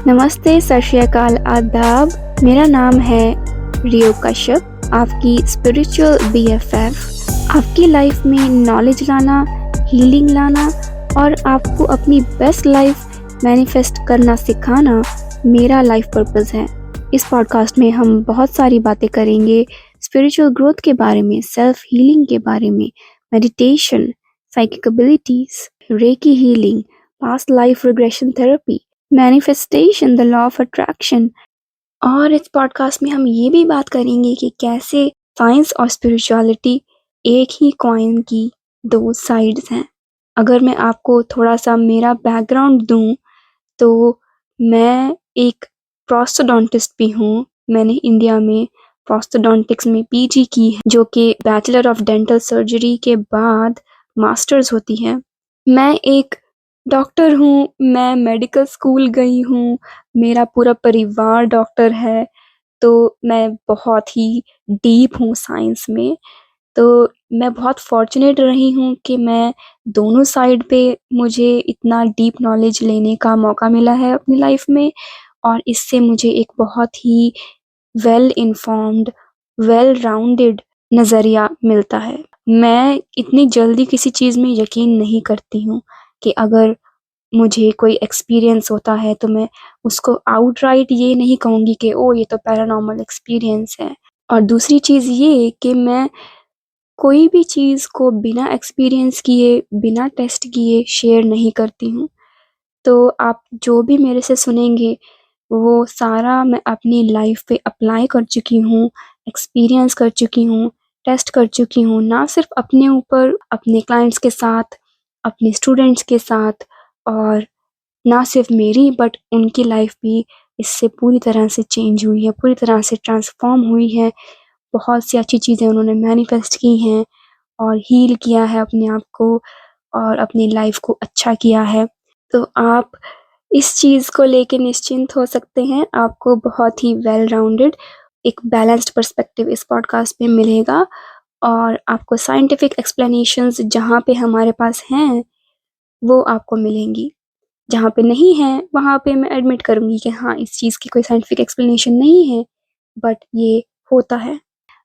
नमस्ते, सत श्री अकाल, आदाब। मेरा नाम है रियो कश्यप, आपकी स्पिरिचुअल बीएफएफ। आपकी लाइफ में नॉलेज लाना, हीलिंग लाना और आपको अपनी बेस्ट लाइफ मैनिफेस्ट करना सिखाना मेरा लाइफ पर्पस है। इस पॉडकास्ट में हम बहुत सारी बातें करेंगे स्पिरिचुअल ग्रोथ के बारे में, सेल्फ हीलिंग के बारे में, meditation, psychic abilities, recce healing, past life regression therapy, manifestation, the law of attraction. और इस पॉडकास्ट में हम ये भी बात करेंगे कि कैसे साइंस और स्पिरिचुअलिटी एक ही कॉइन की दो साइड्स हैं। अगर मैं आपको थोड़ा सा मेरा बैकग्राउंड दूं तो मैं एक प्रोस्टोडोंटिस्ट भी हूँ। मैंने इंडिया में प्रोस्टोडोंटिक्स में पीजी की है, जो कि बैचलर ऑफ डेंटल सर्जरी के बाद मास्टर्स होती है। मैं एक डॉक्टर हूँ, मैं मेडिकल स्कूल गई हूँ, मेरा पूरा परिवार डॉक्टर है, तो मैं बहुत ही डीप हूँ साइंस में। तो मैं बहुत फॉर्चुनेट रही हूँ कि मैं दोनों साइड पे मुझे इतना डीप नॉलेज लेने का मौका मिला है अपनी लाइफ में, और इससे मुझे एक बहुत ही वेल इन्फॉर्म्ड, वेल राउंडेड नज़रिया मिलता है। मैं इतनी जल्दी किसी चीज़ में यकीन नहीं करती हूँ कि अगर मुझे कोई एक्सपीरियंस होता है तो मैं उसको आउटराइट ये नहीं कहूँगी कि ओ ये तो पैरानॉर्मल एक्सपीरियंस है। और दूसरी चीज़ ये कि मैं कोई भी चीज़ को बिना एक्सपीरियंस किए, बिना टेस्ट किए शेयर नहीं करती हूँ। तो आप जो भी मेरे से सुनेंगे वो सारा मैं अपनी लाइफ पे अप्लाई कर चुकी हूँ, एक्सपीरियंस कर चुकी हूँ, टेस्ट कर चुकी हूँ, ना सिर्फ अपने ऊपर, अपने क्लाइंट्स के साथ, अपने स्टूडेंट्स के साथ, और ना सिर्फ मेरी बट उनकी लाइफ भी इससे पूरी तरह से चेंज हुई है, पूरी तरह से ट्रांसफॉर्म हुई है। बहुत सी अच्छी चीज़ें उन्होंने मैनिफेस्ट की हैं और हील किया है अपने आप को और अपनी लाइफ को अच्छा किया है। तो आप इस चीज़ को लेके निश्चिंत हो सकते हैं। आपको बहुत ही वेल राउंडेड एक बैलेंस्ड पर्सपेक्टिव इस पॉडकास्ट में मिलेगा, और आपको साइंटिफिक एक्सप्लेनेशंस जहाँ पे हमारे पास हैं वो आपको मिलेंगी। जहाँ पे नहीं है वहाँ पे मैं एडमिट करूँगी कि हाँ, इस चीज़ की कोई साइंटिफिक एक्सप्लेनेशन नहीं है, बट ये होता है।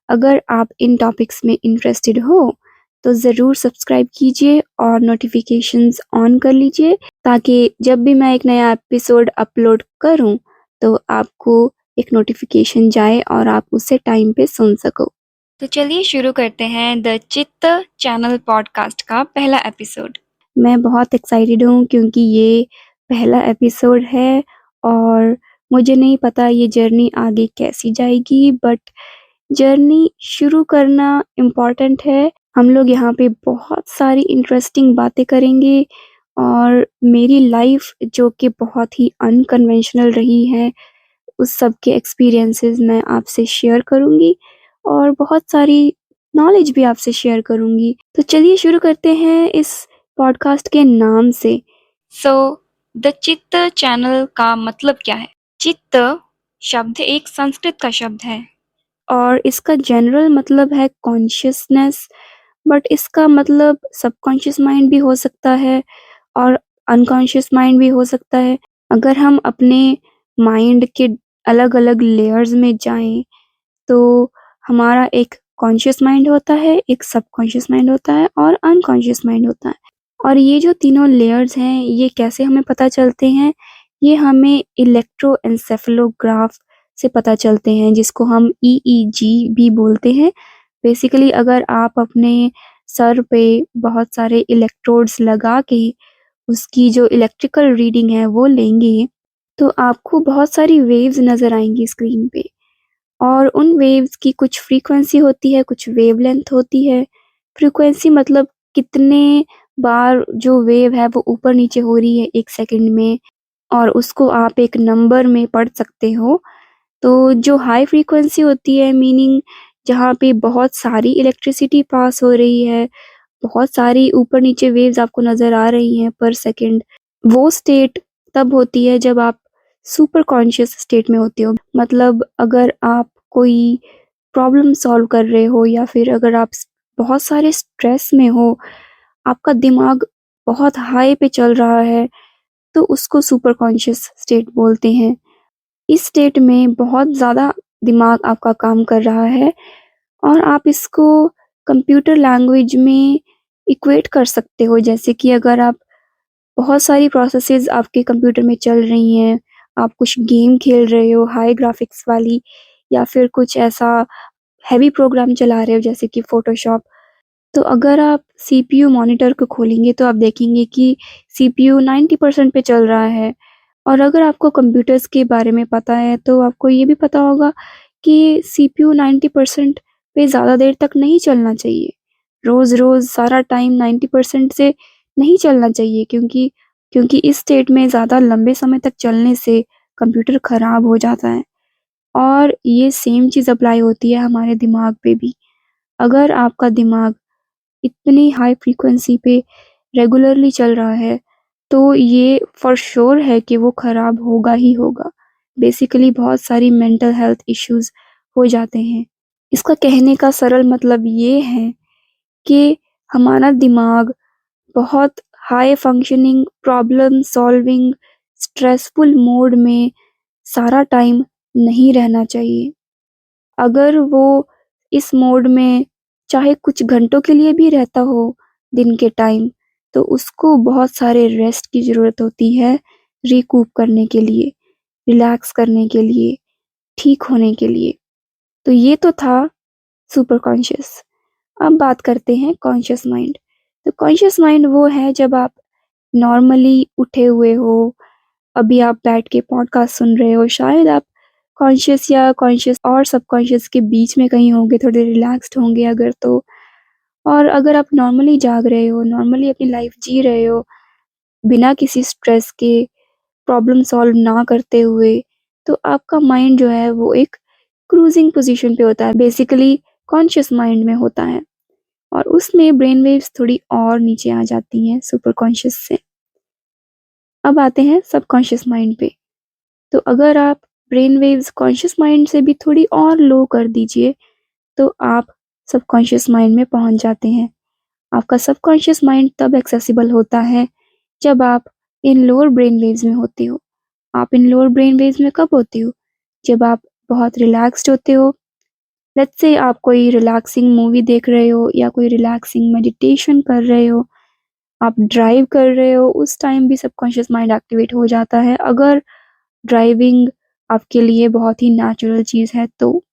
अगर आप इन टॉपिक्स में इंटरेस्टेड हो तो ज़रूर सब्सक्राइब कीजिए और नोटिफिकेशंस ऑन कर लीजिए, ताकि जब भी मैं एक नया एपिसोड अपलोड करूं तो आपको एक नोटिफिकेशन जाए और आप उसे टाइम पे सुन सको। तो चलिए शुरू करते हैं द चित्त चैनल पॉडकास्ट का पहला एपिसोड। मैं बहुत एक्साइटेड हूँ क्योंकि ये पहला एपिसोड है और मुझे नहीं पता ये जर्नी आगे कैसी जाएगी, बट जर्नी शुरू करना इम्पॉर्टेंट है। हम लोग यहाँ पे बहुत सारी इंटरेस्टिंग बातें करेंगे और मेरी लाइफ जो कि बहुत ही अनकन्वेंशनल रही है, उस सब के एक्सपीरियंसेस मैं आपसे शेयर करूँगी और बहुत सारी नॉलेज भी आपसे शेयर करूँगी। तो चलिए शुरू करते हैं इस पॉडकास्ट के नाम से। द चित्त चैनल का मतलब क्या है? चित्त शब्द एक संस्कृत का शब्द है और इसका जनरल मतलब है कॉन्शियसनेस, बट इसका मतलब सबकॉन्शियस माइंड भी हो सकता है और अनकॉन्शियस माइंड भी हो सकता है। अगर हम अपने माइंड के अलग-अलग लेयर्स में जाएं तो हमारा एक कॉन्शियस माइंड होता है, एक सबकॉन्शियस माइंड होता है और अनकॉन्शियस माइंड होता है। और ये जो तीनों लेयर्स हैं, ये कैसे हमें पता चलते हैं? ये हमें इलेक्ट्रोएन्सेफेलोग्राफ से पता चलते हैं, जिसको हम ईईजी भी बोलते हैं। बेसिकली अगर आप अपने सर पे बहुत सारे इलेक्ट्रोड्स लगा के उसकी जो इलेक्ट्रिकल रीडिंग है वो लेंगे, तो आपको बहुत सारी वेव्स नज़र आएँगी स्क्रीन पे। और उन वेव्स की कुछ फ्रीक्वेंसी होती है, कुछ वेवलेंथ होती है। फ्रीक्वेंसी मतलब कितने बार जो वेव है वो ऊपर-नीचे हो रही है 1 सेकंड में, और उसको आप एक नंबर में पढ़ सकते हो। तो जो हाई फ्रीक्वेंसी होती है, मीनिंग जहाँ पे बहुत सारी इलेक्ट्रिसिटी पास हो रही है, बहुत सारी ऊपर-नीचे वेव्स आपको नज़र आ रही हैं पर सेकंड, वो स्टेट तब होती है जब आप सुपर कॉन्शियस स्टेट में होते हो। मतलब अगर आप कोई प्रॉब्लम सॉल्व कर रहे हो या फिर अगर आप बहुत सारे स्ट्रेस में हो, आपका दिमाग बहुत हाई पे चल रहा है, तो उसको सुपर कॉन्शियस स्टेट बोलते हैं। इस स्टेट में बहुत ज़्यादा दिमाग आपका काम कर रहा है और आप इसको कंप्यूटर लैंग्वेज में इक्वेट कर सकते हो, जैसे कि अगर आप बहुत सारी प्रोसेसेस आपके कंप्यूटर में चल रही हैं, आप कुछ गेम खेल रहे हो हाई ग्राफिक्स वाली या फिर कुछ ऐसा हेवी प्रोग्राम चला रहे हो जैसे कि फ़ोटोशॉप, तो अगर आप सीपीयू मॉनिटर को खोलेंगे तो आप देखेंगे कि सीपीयू 90% पे चल रहा है। और अगर आपको कंप्यूटर्स के बारे में पता है तो आपको ये भी पता होगा कि सीपीयू 90% पे ज़्यादा देर तक नहीं चलना चाहिए। रोज़-रोज़ सारा टाइम 90% से नहीं चलना चाहिए, क्योंकि इस स्टेट में ज़्यादा लंबे समय तक चलने से कंप्यूटर खराब हो जाता है। और ये सेम चीज़ अप्लाई होती है हमारे दिमाग पे भी। अगर आपका दिमाग इतनी हाई फ्रीक्वेंसी पे रेगुलरली चल रहा है, तो ये फॉर श्योर है कि वो खराब होगा ही होगा। बेसिकली बहुत सारी मेंटल हेल्थ इश्यूज़ हो जाते हैं। इसका कहने का सरल मतलब ये है कि हमारा दिमाग बहुत high functioning, problem solving, stressful mode में सारा टाइम नहीं रहना चाहिए। अगर वो इस मोड में चाहे कुछ घंटों के लिए भी रहता हो दिन के टाइम, तो उसको बहुत सारे रेस्ट की ज़रूरत होती है रिकूप करने के लिए, रिलैक्स करने के लिए, ठीक होने के लिए। तो ये तो था सुपर कॉन्शियस। अब बात करते हैं कॉन्शियस माइंड। तो कॉन्शियस माइंड वो है जब आप नॉर्मली उठे हुए हो, अभी आप बैठ के पॉडकास्ट सुन रहे हो, शायद आप कॉन्शियस या कॉन्शियस और सबकॉन्शियस के बीच में कहीं होंगे, थोड़े रिलैक्स्ड होंगे अगर तो। और अगर आप नॉर्मली जाग रहे हो, नॉर्मली अपनी लाइफ जी रहे हो, बिना किसी स्ट्रेस के, प्रॉब्लम सॉल्व ना करते हुए, तो आपका माइंड जो है वो एक क्रूजिंग पोजीशन पे होता है, बेसिकली कॉन्शियस माइंड में होता है। और उसमें ब्रेन वेव्स थोड़ी और नीचे आ जाती हैं सुपर कॉन्शियस से। अब आते हैं सबकॉन्शियस माइंड पे। तो अगर आप ब्रेन वेव्स कॉन्शियस माइंड से भी थोड़ी और लो कर दीजिए, तो आप सबकॉन्शियस माइंड में पहुंच जाते हैं। आपका सबकॉन्शियस माइंड तब एक्सेसिबल होता है जब आप इन लोअर ब्रेन वेव्स में होते हो। आप इन लोअर ब्रेन वेव्स में कब होते हो? जब आप बहुत रिलैक्स्ड होते हो। लेट्स से आप कोई रिलैक्सिंग मूवी देख रहे हो या कोई रिलैक्सिंग मेडिटेशन कर रहे हो, आप ड्राइव कर रहे हो, उस टाइम भी सबकॉन्शियस माइंड एक्टिवेट हो जाता है, अगर ड्राइविंग आपके लिए बहुत ही नेचुरल चीज़ है तो।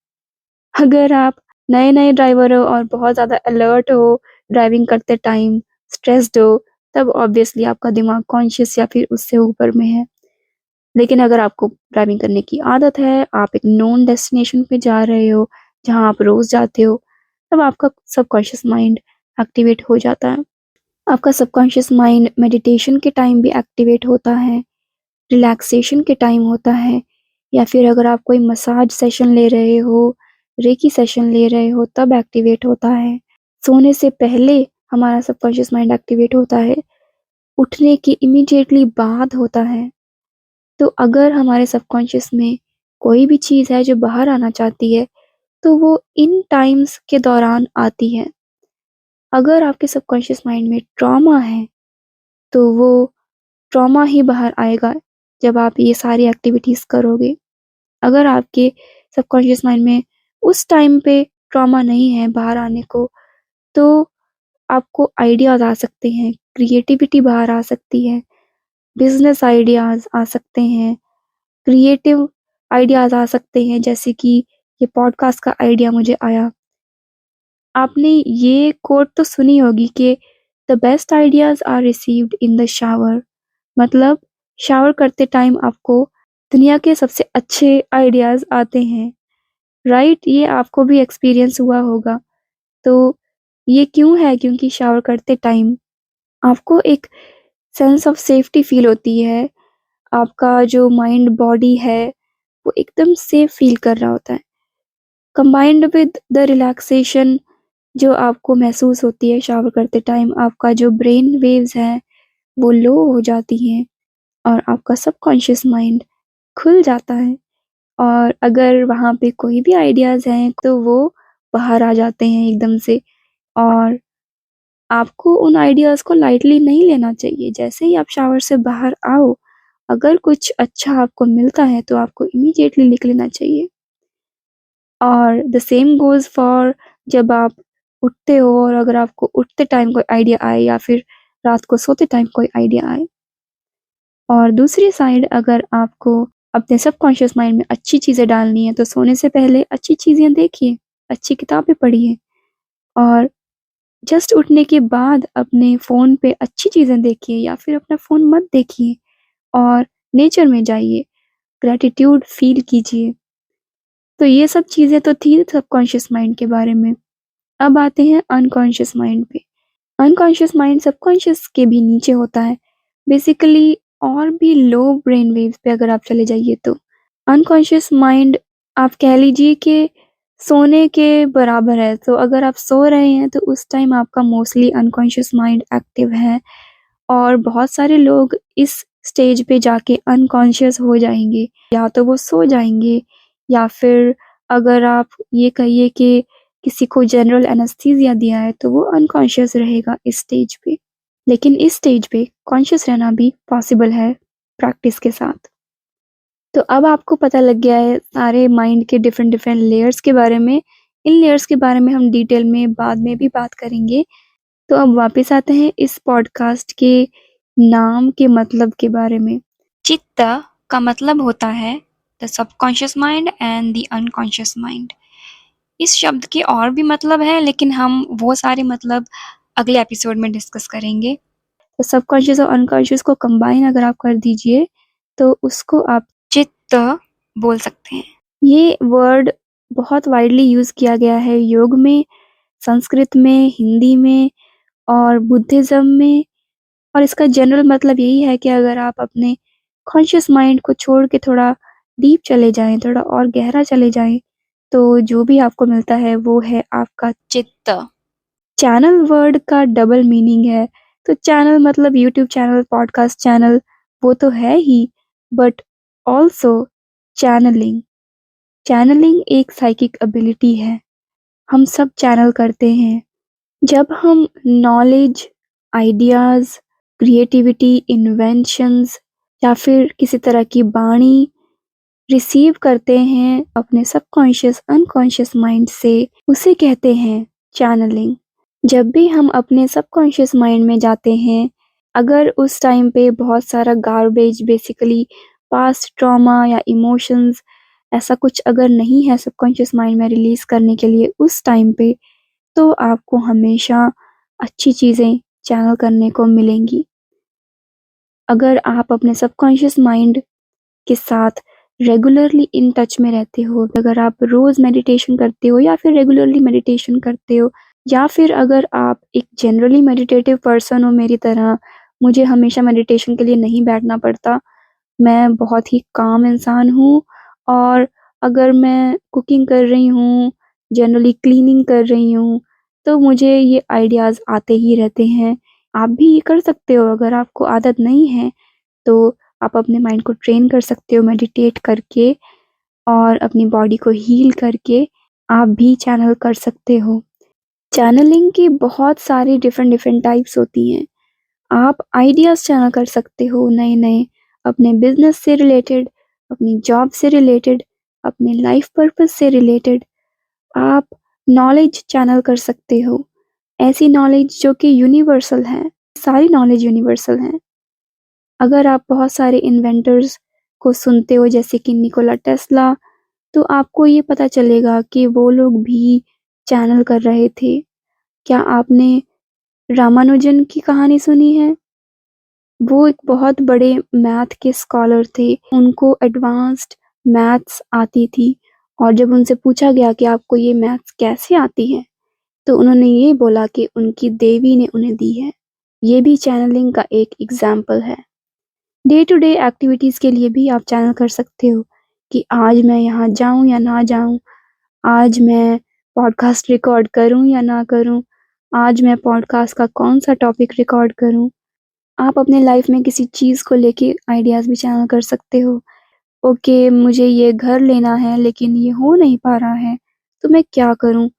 अगर आप नए-नए ड्राइवर हो और बहुत ज़्यादा अलर्ट हो ड्राइविंग करते टाइम, स्ट्रेस्ड हो, तब ऑब्वियसली आपका दिमाग कॉन्शियस या फिर उससे ऊपर में है। लेकिन अगर आपको ड्राइविंग करने की आदत है, आप एक नोन डेस्टिनेशन पे जा रहे हो, जहाँ आप रोज़ जाते हो, तब आपका सबकॉन्शियस माइंड एक्टिवेट हो जाता है। आपका सबकॉन्शियस माइंड मेडिटेशन के टाइम भी एक्टिवेट होता है, रिलैक्सेशन के टाइम होता है, या फिर अगर आप कोई मसाज सेशन ले रहे हो, रेकी सेशन ले रहे हो, तब एक्टिवेट होता है। सोने से पहले हमारा सबकॉन्शियस माइंड एक्टिवेट होता है, उठने के इमीडिएटली बाद होता है। तो अगर हमारे सबकॉन्शियस में कोई भी चीज़ है जो बाहर आना चाहती है, तो वो इन टाइम्स के दौरान आती है। अगर आपके सबकॉन्शियस माइंड में ट्रॉमा है, तो वो ट्रॉमा ही बाहर आएगा जब आप ये सारी एक्टिविटीज़ करोगे। अगर आपके सबकॉन्शियस माइंड में उस टाइम पे ट्रॉमा नहीं है बाहर आने को, तो आपको आइडियाज़ आ सकते हैं, क्रिएटिविटी बाहर आ सकती है, बिज़नेस आइडियाज़ आ सकते हैं, क्रिएटिव आइडियाज़ आ सकते हैं, जैसे कि ये पॉडकास्ट का आइडिया मुझे आया। आपने ये कोट तो सुनी होगी कि the best ideas are received in the shower, मतलब शावर करते टाइम आपको दुनिया के सबसे अच्छे आइडियाज़ आते हैं, राइट? ये आपको भी एक्सपीरियंस हुआ होगा। तो ये क्यों है? क्योंकि शावर करते टाइम आपको एक सेंस ऑफ सेफ्टी फ़ील होती है। आपका जो माइंड बॉडी है, वो एकदम सेफ फ़ील कर रहा होता है। कंबाइंड विद द रिलैक्सेशन जो आपको महसूस होती है शावर करते टाइम, आपका जो ब्रेन वेव्स हैं, वो लो हो जाती हैं और आपका सबकॉन्शियस माइंड खुल जाता है। और अगर वहाँ पे कोई भी आइडियाज़ हैं, तो वो बाहर आ जाते हैं एकदम से। और आपको उन आइडियाज़ को लाइटली नहीं लेना चाहिए। जैसे ही आप शावर से बाहर आओ, अगर कुछ अच्छा आपको मिलता है तो आपको इमीडिएटली लिख लेना चाहिए। और द सेम गोज़ फॉर जब आप उठते हो और अगर आपको उठते टाइम कोई आइडिया आए या फिर रात को सोते टाइम कोई आइडिया आए। और दूसरी साइड अगर आपको अपने सबकॉन्शियस माइंड में अच्छी चीज़ें डालनी है तो सोने से पहले अच्छी चीज़ें देखिए, अच्छी किताबें पढ़िए और जस्ट उठने के बाद अपने फ़ोन पे अच्छी चीज़ें देखिए या फिर अपना फ़ोन मत देखिए और नेचर में जाइए, ग्रैटिट्यूड फ़ील कीजिए। तो ये सब चीज़ें तो थी सबकॉन्शियस माइंड के बारे में। अब आते हैं अनकॉन्शियस माइंड पे। अनकॉन्शियस माइंड सबकॉन्शियस के भी नीचे होता है। बेसिकली और भी लो ब्रेन वेव्स पे अगर आप चले जाइए तो। अनकॉन्शियस माइंड आप कह लीजिए कि सोने के बराबर है। तो अगर आप सो रहे हैं तो उस टाइम आपका मोस्टली अनकॉन्शियस माइंड एक्टिव है और बहुत सारे लोग इस स्टेज पे जाके अनकॉन्शियस हो जाएँगे। या तो वो सो जाएँगे या फिर अगर आप ये कहिए कि किसी को जनरल एनेस्थीसिया दिया है तो वो अनकॉन्शियस रहेगा इस स्टेज पे। लेकिन इस स्टेज पे कॉन्शियस रहना भी पॉसिबल है प्रैक्टिस के साथ। तो अब आपको पता लग गया है सारे माइंड के डिफरेंट डिफरेंट लेयर्स के बारे में। इन लेयर्स के बारे में हम डिटेल में बाद में भी बात करेंगे। तो अब वापस आते हैं इस पॉडकास्ट के नाम के मतलब के बारे में। चित्त का मतलब होता है the subconscious mind and the unconscious mind. इस शब्द के और भी मतलब है लेकिन हम वो सारे मतलब अगले एपिसोड में डिस्कस करेंगे। तो सबकॉन्शियस और अनकॉन्शियस को कंबाइन अगर आप कर दीजिए तो उसको आप चित्त बोल सकते हैं। ये वर्ड बहुत वाइडली यूज़ किया गया है योग में, संस्कृत में, हिंदी में और बुद्धिज़्म में। और इसका जनरल मतलब यही है कि अगर आप अपने कॉन्शियस माइंड को छोड़ के थोड़ा डीप चले जाएँ, थोड़ा और गहरा चले जाएँ, तो जो भी आपको मिलता है वो है आपका चित्त। चैनल वर्ड का डबल मीनिंग है, तो चैनल मतलब यूट्यूब चैनल, पॉडकास्ट चैनल वो तो है ही, बट ऑल्सो चैनलिंग। चैनलिंग एक साइकिक एबिलिटी है, हम सब चैनल करते हैं। जब हम नॉलेज, आइडियाज़, क्रिएटिविटी, इन्वेंशंस या फिर किसी तरह की बाणी रिसीव करते हैं अपने सबकॉन्शियस, अनकॉन्शियस माइंड से, उसे कहते हैं चैनलिंग। जब भी हम अपने सबकॉन्शियस माइंड में जाते हैं, अगर उस टाइम पे बहुत सारा गार्बेज बेसिकली पास्ट ट्रॉमा या इमोशंस ऐसा कुछ अगर नहीं है सबकॉन्शियस माइंड में रिलीज़ करने के लिए उस टाइम पे, तो आपको हमेशा अच्छी चीज़ें चैनल करने को मिलेंगी। अगर आप अपने सबकॉन्शियस माइंड के साथ रेगुलरली इन टच में रहते हो, अगर आप रोज़ मेडिटेशन करते हो या फिर रेगुलरली मेडिटेशन करते हो या फिर अगर आप एक जनरली मेडिटेटिव पर्सन हो मेरी तरह, मुझे हमेशा मेडिटेशन के लिए नहीं बैठना पड़ता। मैं बहुत ही काम इंसान हूँ और अगर मैं कुकिंग कर रही हूँ, जनरली क्लीनिंग कर रही हूँ, तो मुझे ये आइडियाज़ आते ही रहते हैं। आप भी ये कर सकते हो अगर आपको आदत नहीं है, तो आप अपने माइंड को ट्रेन कर सकते हो मेडिटेट करके और अपनी बॉडी को हील करके आप भी चैनल कर सकते हो। चैनलिंग की बहुत सारी डिफरेंट डिफरेंट टाइप्स होती हैं। आप आइडियाज़ चैनल कर सकते हो नए-नए, अपने बिज़नेस से रिलेटेड, अपनी जॉब से रिलेटेड, अपने लाइफ पर्पस से रिलेटेड। आप नॉलेज चैनल कर सकते हो, ऐसी नॉलेज जो कि यूनिवर्सल है, सारी नॉलेज यूनिवर्सल हैं। अगर आप बहुत सारे इन्वेंटर्स को सुनते हो जैसे कि निकोला टेस्ला, तो आपको ये पता चलेगा कि वो लोग भी चैनल कर रहे थे। क्या आपने रामानुजन की कहानी सुनी है? वो एक बहुत बड़े मैथ के स्कॉलर थे। उनको एडवांस्ड मैथ्स आती थी और जब उनसे पूछा गया कि आपको ये मैथ्स कैसे आती है? तो उन्होंने ये बोला कि उनकी देवी ने उन्हें दी है। ये भी चैनलिंग का एक एग्ज़ाम्पल है। डे टू डे एक्टिविटीज़ के लिए भी आप चैनल कर सकते हो कि आज मैं यहाँ जाऊँ या ना जाऊँ, आज मैं पॉडकास्ट रिकॉर्ड करूँ या ना करूँ, आज मैं पॉडकास्ट का कौन-सा टॉपिक रिकॉर्ड करूँ। आप अपने लाइफ में किसी चीज़ को लेके आइडियाज़ भी चैनल कर सकते हो। ओके, मुझे ये घर लेना है लेकिन ये हो नहीं पा रहा है, तो मैं क्या करूँ?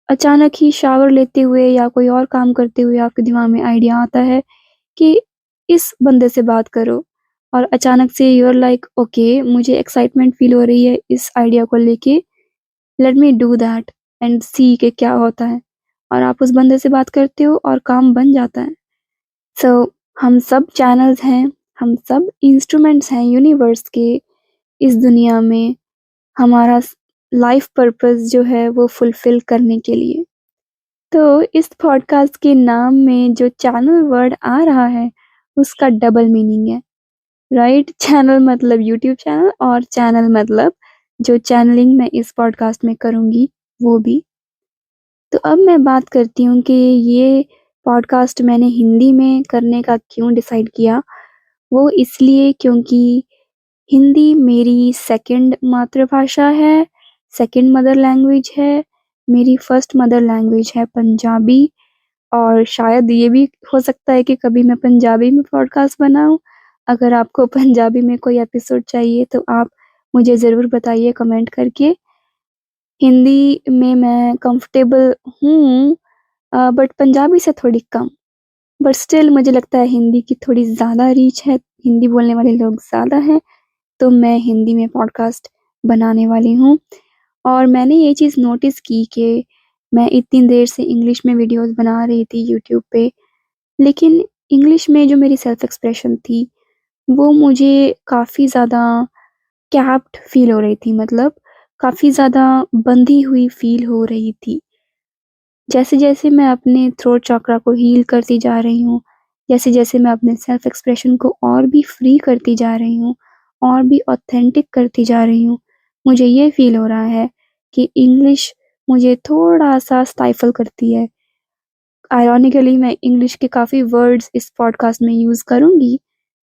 अचानक ही शावर लेते हुए या कोई और काम करते हुए आपके दिमाग में आइडिया आता है कि इस बंदे से बात करो और अचानक से यू आर लाइक ओके, मुझे एक्साइटमेंट फील हो रही है इस आइडिया को लेके, let me do that and see के क्या होता है, और आप उस बंदे से बात करते हो और काम बन जाता है। सो हम सब चैनल्स हैं, हम सब इंस्ट्रूमेंट्स हैं यूनिवर्स के इस दुनिया में हमारा लाइफ पर्पस जो है वो फुलफिल करने के लिए। तो इस पॉडकास्ट के नाम में जो चैनल वर्ड आ रहा है उसका डबल मीनिंग है, राइट? चैनल मतलब यूट्यूब चैनल, और चैनल मतलब जो चैनलिंग मैं इस पॉडकास्ट में करूँगी वो भी। तो अब मैं बात करती हूँ कि ये पॉडकास्ट मैंने हिंदी में करने का क्यों डिसाइड किया। वो इसलिए क्योंकि हिंदी मेरी सेकंड मातृभाषा है, सेकंड मदर लैंग्वेज है, मेरी फर्स्ट मदर लैंग्वेज है पंजाबी, और शायद ये भी हो सकता है कि कभी मैं पंजाबी में पॉडकास्ट बनाऊँ। अगर आपको पंजाबी में कोई एपिसोड चाहिए तो आप मुझे ज़रूर बताइए कमेंट करके। हिंदी में मैं कंफर्टेबल हूँ, बट पंजाबी से थोड़ी कम। बट स्टिल मुझे लगता है हिंदी की थोड़ी ज़्यादा रीच है, हिंदी बोलने वाले लोग ज़्यादा हैं, तो मैं हिंदी में पॉडकास्ट बनाने वाली हूँ। और मैंने ये चीज़ नोटिस की कि मैं इतनी देर से इंग्लिश में वीडियोस बना रही थी यूट्यूब पे, लेकिन इंग्लिश में जो मेरी सेल्फ एक्सप्रेशन थी, वो मुझे काफ़ी ज़्यादा कैप्ट फ़ील हो रही थी, मतलब काफ़ी ज़्यादा बंधी हुई फ़ील हो रही थी। जैसे-जैसे मैं अपने थ्रोट चक्रा को हील करती जा रही हूँ, जैसे-जैसे मैं अपने सेल्फ एक्सप्रेशन को और भी फ्री करती जा रही हूँ, और भी ऑथेंटिक करती जा रही हूँ, मुझे ये फ़ील हो रहा है कि इंग्लिश मुझे थोड़ा-सा स्टाइफ़ल करती है। आयरॉनिकली मैं इंग्लिश के काफ़ी वर्ड्स इस पॉडकास्ट में यूज़ करूँगी।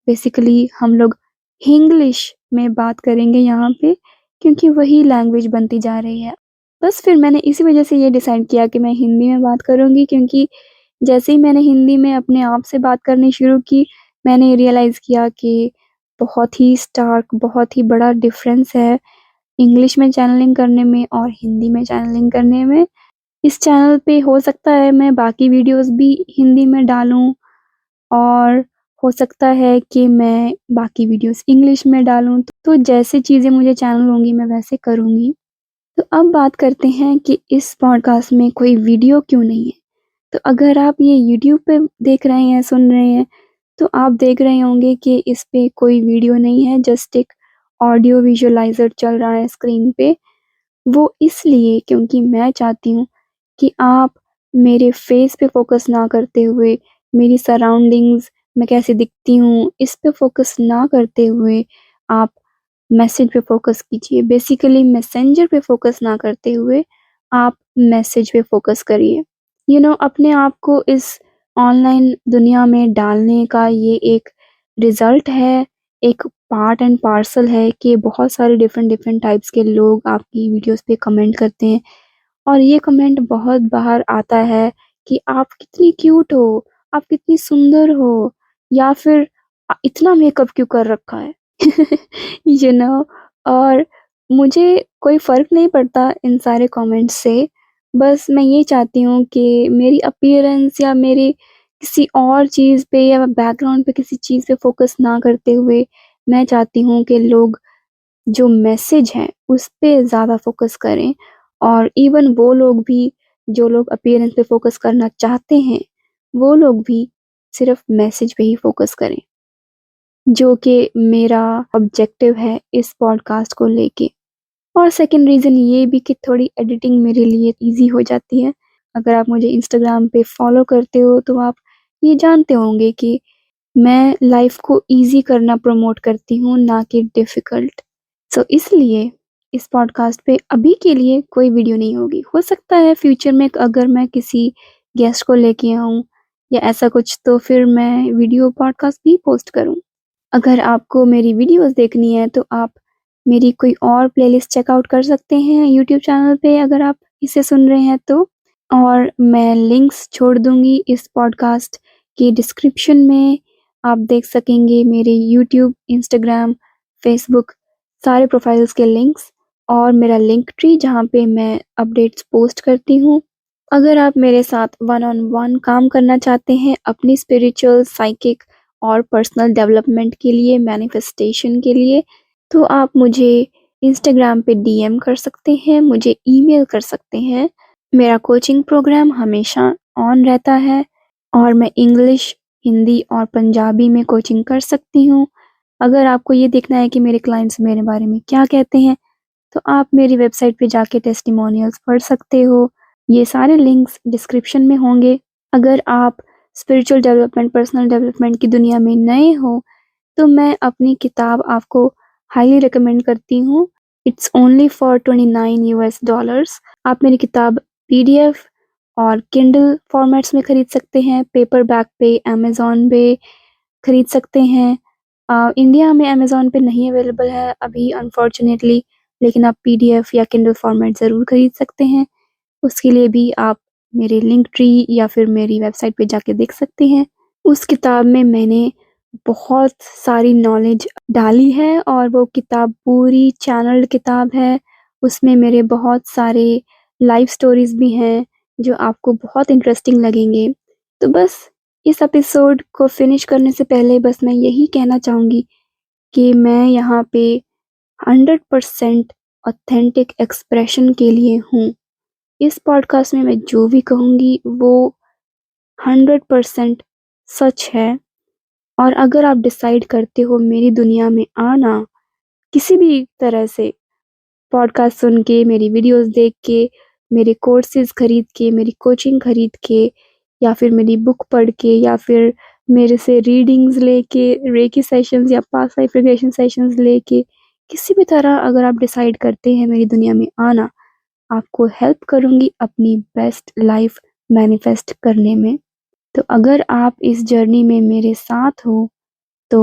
बेसिकली हम लोग हिंग्लिश में बात करेंगे यहाँ पे, क्योंकि वही लैंग्वेज बनती जा रही है। बस फिर मैंने इसी वजह से ये डिसाइड किया कि मैं हिंदी में बात करूँगी, क्योंकि जैसे ही मैंने हिंदी में अपने आप से बात करनी शुरू की, मैंने रियलाइज़ किया कि बहुत ही स्टार्क, बहुत ही बड़ा डिफ़रेंस है इंग्लिश में चैनलिंग करने में और हिंदी में चैनलिंग करने में। इस चैनल पे हो सकता है मैं बाकी वीडियोज़ भी हिंदी में डालूँ, और हो सकता है कि मैं बाकी वीडियोज़ इंग्लिश में डालूँ, तो जैसे चीज़ें मुझे चैनल होंगी मैं वैसे करूँगी। तो अब बात करते हैं कि इस पॉडकास्ट में कोई वीडियो क्यों नहीं है? तो अगर आप ये यूट्यूब पे देख रहे हैं, सुन रहे हैं, तो आप देख रहे होंगे कि इस पे कोई वीडियो नहीं है, जस्ट एक ऑडियो विजुअलाइज़र चल रहा है स्क्रीन पे। वो इसलिए क्योंकि मैं चाहती हूँ कि आप मेरे फेस पे फ़ोकस ना करते हुए, मेरी सराउंडिंग्स, मैं कैसी दिखती हूँ, इस पे फ़ोकस ना करते हुए आप मैसेज पे फ़ोकस कीजिए। बेसिकली मैसेंजर पे फ़ोकस ना करते हुए आप मैसेज पे फ़ोकस करिए। अपने आप को इस ऑनलाइन दुनिया में डालने का ये एक रिज़ल्ट है, एक पार्ट एंड पार्सल है कि बहुत सारे डिफ़रेंट टाइप्स के लोग आपकी वीडियोज़ पे कमेंट करते हैं, और ये कमेंट बहुत बार आता है कि आप कितनी क्यूट हो, आप कितनी सुंदर हो, या फिर इतना मेकअप क्यों कर रखा है? यू नो और मुझे कोई फ़र्क नहीं पड़ता इन सारे कमेंट्स से, बस मैं ये चाहती हूँ कि मेरी अपीयरेंस या मेरी किसी और चीज़ पे या बैकग्राउंड पे किसी चीज़ पे फ़ोकस ना करते हुए, मैं चाहती हूँ कि लोग जो मैसेज है उस पे ज़्यादा फ़ोकस करें, और इवन वो लोग भी जो लोग अपीयरेंस पे फ़ोकस करना चाहते हैं, वो लोग भी सिर्फ़ मैसेज पे ही फ़ोकस करें, जो कि मेरा ऑब्जेक्टिव है इस पॉडकास्ट को लेके। और सेकंड रीज़न ये भी कि थोड़ी एडिटिंग मेरे लिए ईज़ी हो जाती है। अगर आप मुझे इंस्टाग्राम पे फ़ॉलो करते हो तो आप ये जानते होंगे कि मैं लाइफ़ को ईज़ी करना प्रमोट करती हूँ, ना कि डिफ़िकल्ट। सो इसलिए इस पॉडकास्ट पे अभी के लिए कोई वीडियो नहीं होगी। हो सकता है फ्यूचर में अगर मैं किसी गेस्ट को लेके आऊँ या ऐसा कुछ, तो फिर मैं वीडियो पॉडकास्ट भी पोस्ट करूँ। अगर आपको मेरी वीडियोज़ देखनी है तो आप मेरी कोई और प्लेलिस्ट चेकआउट कर सकते हैं यूट्यूब चैनल पे, अगर आप इसे सुन रहे हैं तो। और मैं लिंक्स छोड़ दूँगी इस पॉडकास्ट के डिस्क्रिप्शन में। आप देख सकेंगे मेरे यूट्यूब, इंस्टाग्राम, फ़ेसबुक सारे प्रोफ़ाइल्स के लिंक्स, और मेरा लिंक ट्री जहाँ पे मैं अपडेट्स पोस्ट करती हूँ। अगर आप मेरे साथ वन ऑन वन काम करना चाहते हैं अपनी स्पिरिचुअल, साइकिक और पर्सनल डेवलपमेंट के लिए, मैनिफेस्टेशन के लिए, तो आप मुझे इंस्टाग्राम पे डीएम कर सकते हैं, मुझे ईमेल कर सकते हैं। मेरा कोचिंग प्रोग्राम हमेशा ऑन रहता है और मैं इंग्लिश, हिंदी और पंजाबी में कोचिंग कर सकती हूँ। अगर आपको ये देखना है कि मेरे क्लाइंट्स मेरे बारे में क्या कहते हैं, तो आप मेरी वेबसाइट पे जाके टेस्टिमोनियल्स पढ़ सकते हो। ये सारे लिंक्स डिस्क्रिप्शन में होंगे। अगर आप स्पिरिचुअल डेवलपमेंट, पर्सनल डेवलपमेंट की दुनिया में नए हो, तो मैं अपनी किताब आपको हाईली रिकमेंड करती हूँ। It's only for $29। आप मेरी किताब पीडीएफ और किंडल फॉर्मेट्स में खरीद सकते हैं, पेपरबैक पे, अमेज़न पे खरीद सकते हैं। इंडिया में अमेज़न पे नहीं अवेलेबल है अभी अनफॉर्चुनेटली, लेकिन आप पीडीएफ या किंडल फॉर्मेट ज़रूर खरीद सकते हैं। उसके लिए भी आप मेरे लिंक ट्री या फिर मेरी वेबसाइट पे जाके देख सकते हैं। उस किताब में मैंने बहुत सारी नॉलेज डाली है और वो किताब पूरी चैनल्ड किताब है। उसमें मेरे बहुत सारे लाइफ स्टोरीज़ भी हैं जो आपको बहुत इंटरेस्टिंग लगेंगे। तो बस इस एपिसोड को फिनिश करने से पहले बस मैं यही कहना चाहूँगी कि मैं यहाँ पे 100% ऑथेंटिक एक्सप्रेशन के लिए हूँ। इस पॉडकास्ट में मैं जो भी कहूँगी वो 100% सच है। और अगर आप डिसाइड करते हो मेरी दुनिया में आना, किसी भी तरह से, पॉडकास्ट सुन के, मेरी वीडियोस देख के, मेरे कोर्सेज खरीद के, मेरी कोचिंग खरीद के, या फिर मेरी बुक पढ़ के, या फिर मेरे से रीडिंग्स लेके, रेकी सेशंस या पास्ट लाइफ रिग्रेशन सेशंस लेके, किसी भी तरह अगर आप डिसाइड करते हैं मेरी दुनिया में आना, आपको हेल्प करूँगी अपनी बेस्ट लाइफ मैनिफेस्ट करने में। तो अगर आप इस जर्नी में मेरे साथ हो तो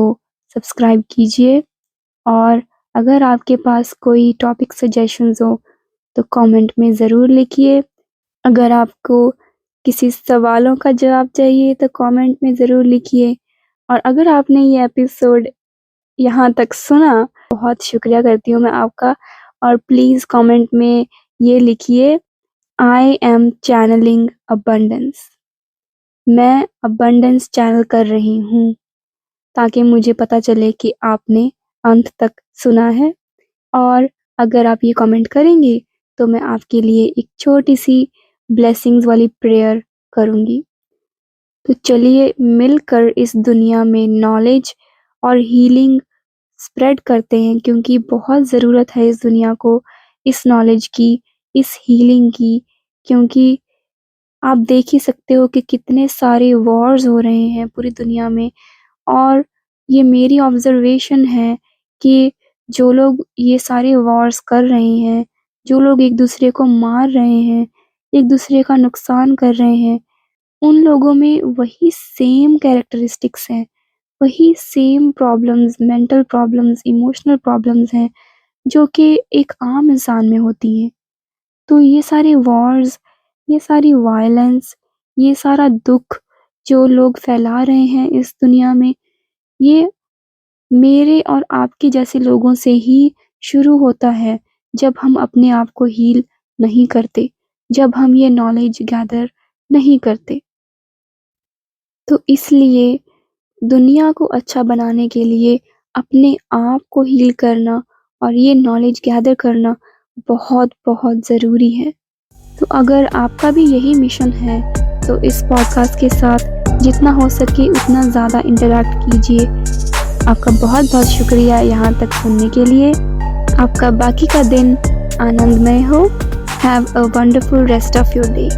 सब्सक्राइब कीजिए, और अगर आपके पास कोई टॉपिक सजेशंस हो तो कमेंट में ज़रूर लिखिए। अगर आपको किसी सवालों का जवाब चाहिए तो कमेंट में ज़रूर लिखिए। और अगर आपने ये एपिसोड यहाँ तक सुना, बहुत शुक्रिया करती हूँ मैं आपका। और प्लीज़ कमेंट में ये लिखिए, आई एम चैनलिंग अबंडेंस। मैं अबंडेंस चैनल कर रही हूँ, ताकि मुझे पता चले कि आपने अंत तक सुना है। और अगर आप ये कमेंट करेंगे तो मैं आपके लिए एक छोटी सी ब्लेसिंग्स वाली प्रेयर करूँगी। तो चलिए मिलकर इस दुनिया में नॉलेज और हीलिंग स्प्रेड करते हैं, क्योंकि बहुत ज़रूरत है इस दुनिया को इस नॉलेज की, इस हीलिंग की। क्योंकि आप देख ही सकते हो कि कितने सारे वॉर्स हो रहे हैं पूरी दुनिया में, और ये मेरी ऑब्जर्वेशन है कि जो लोग ये सारे वॉर्स कर रहे हैं, जो लोग एक दूसरे को मार रहे हैं, एक दूसरे का नुकसान कर रहे हैं, उन लोगों में वही सेम कैरेक्टरिस्टिक्स हैं, वही same problems, mental problems, emotional problems हैं जो कि एक आम इंसान में होती हैं। तो ये सारे वॉर्स, ये सारी वायलेंस, ये सारा दुख जो लोग फैला रहे हैं इस दुनिया में, ये मेरे और आपके जैसे लोगों से ही शुरू होता है, जब हम अपने आप को हील नहीं करते, जब हम ये नॉलेज गैदर नहीं करते। तो इसलिए दुनिया को अच्छा बनाने के लिए अपने आप को हील करना और ये नॉलेज गैदर करना बहुत बहुत ज़रूरी है। तो अगर आपका भी यही मिशन है तो इस पॉडकास्ट के साथ जितना हो सके उतना ज़्यादा इंटरैक्ट कीजिए। आपका बहुत बहुत शुक्रिया यहाँ तक सुनने के लिए। आपका बाकी का दिन आनंदमय हो। Have a wonderful rest of your day.